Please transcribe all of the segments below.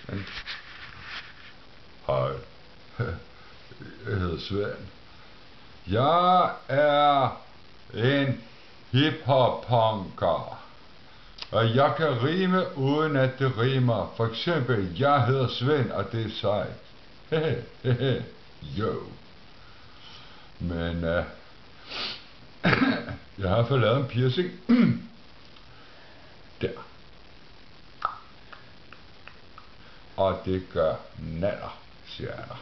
Men... Hej. Jeg hedder Svend. Jeg er en hiphop-punker. Og jeg kan rime uden at det rimer. For eksempel, jeg hedder Svend, og det er sejt. Hehe, jo. Men jeg har fået lavet en piercing. Der. Og det gør naller, siger jeg dig.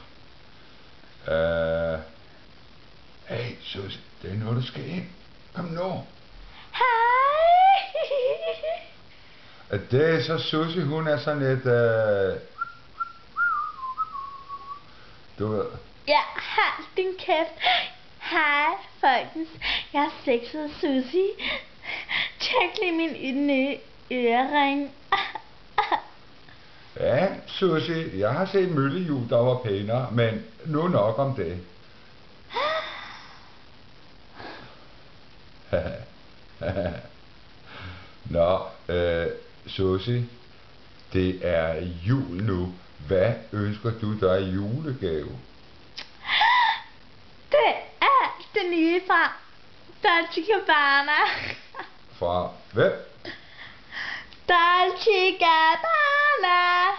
Hey, Susie, det er noget, du skal ind. Kom nu. Hej. Det er så Susie, hun er sådan et... Du ved... Ja, hold din kæft. Hej, folkens. Jeg er sexet Susie. Tjek lige min nye ørering. Ja, Susie, jeg har set møllehjul, der var pænere, men nu nok om det. Nå, Susie, det er jul nu. Hvad ønsker du dig i julegave? Det er det nye fra Dolce Gabbana. Fra hvem? Dolce Gabbana.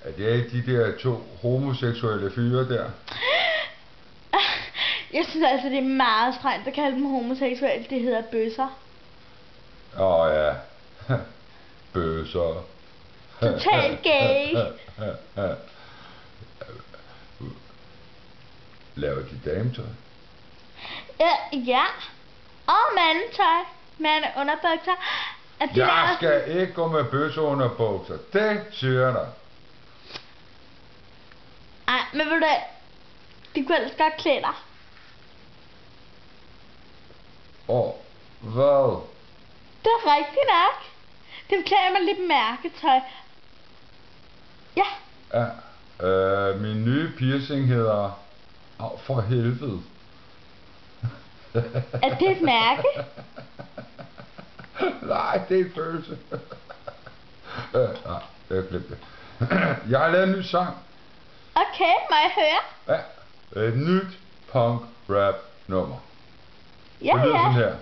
Er det ikke de der to homoseksuelle fyre der? Jeg synes altså, det er meget strengt at kalde dem homoseksuelle. Det hedder bøsser. Ja. Bøsser. Totalt gay. Laver de dametøj? Ja. Og mandetøj. Mandeunderbukser. Jeg skal ikke gå med bøsseunderbukser. Det siger jeg dig. Ej, men ved du, de kunne ellers godt klæde dig. Hvad? Det er rigtigt nok. Det klæder mig lidt mærketøj. Ja. Ja, min nye piercing hedder... for helvede. Er det et mærke? Nej, det er en følelse. Nej, jeg glemte det. Jeg har lavet en ny sang. Okay, må jeg høre? Ja, et nyt punk rap nummer. Ja. Sådan her.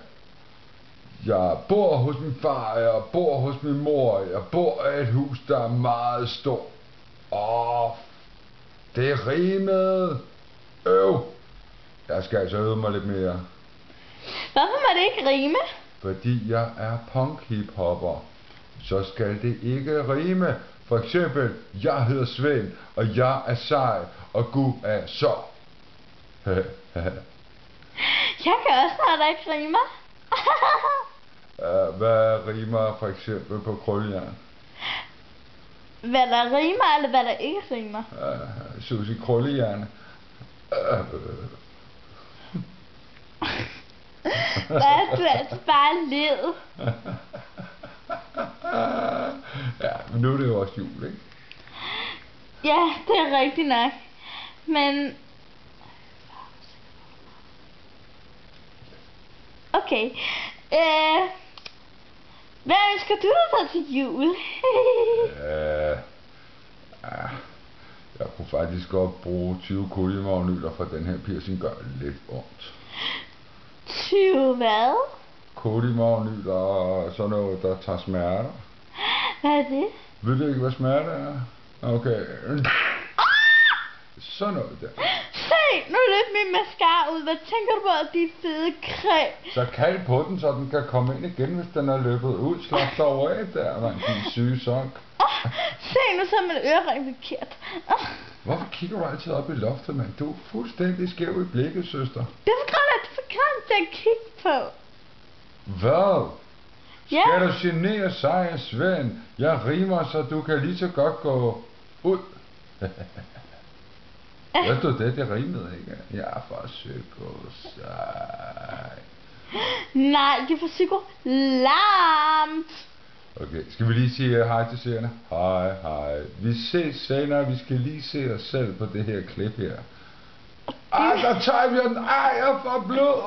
Jeg bor hos min far, jeg bor hos min mor, jeg bor i et hus, der er meget stort. Det er rimet. Jeg skal altså øve mig lidt mere. Hvorfor må det ikke rime? Fordi jeg er punk-hiphopper. Så skal det ikke rime. For eksempel, jeg hedder Svend, og jeg er sej, og Gud er så. Jeg kan også noget, der ikke rimer. Hvad rimer for eksempel på krøllejern? Hvad der rimer, eller hvad der ikke rimer? Susie Krøllejern. Hvad er du altså bare led? Ja, men nu er det jo også jul, ikke? Ja, det er rigtigt nok. Men... Okay. Hvad ønsker du dig så til jul? Jeg kunne faktisk godt bruge 20 koliemarnytter, for den her piercing gør lidt ondt. 20 hvad? Koliemarnytter og sådan noget, der tager smerter. Hvad er det? Ved du ikke, hvad smerte er? Okay. Sådan noget der. Se, nu løb min mascara ud. Hvad tænker du på, at de fede creme? Så kald på den, så den kan komme ind igen, hvis den er løbet ud. Slap dig over af der, man, din syge sok. Se nu, så er min ørering forkert. Hvorfor kigger du altid op i loftet, mand? Du er fuldstændig skæv i blikket, søster. Det er for grund af, at det er for grund til at kigge på. Hvad? Ja. Skal du genere sig, Svend? Jeg rimer, så du kan lige så godt gå ud. Ved du det? Det rimede ikke. Jeg er for psyko-sej. Nej, det er for psyko-lamt. Okay, skal vi lige sige hej til seerne? Hej. Vi ses senere. Vi skal lige se os selv på det her klip her. Der tager vi den. Jeg får blod.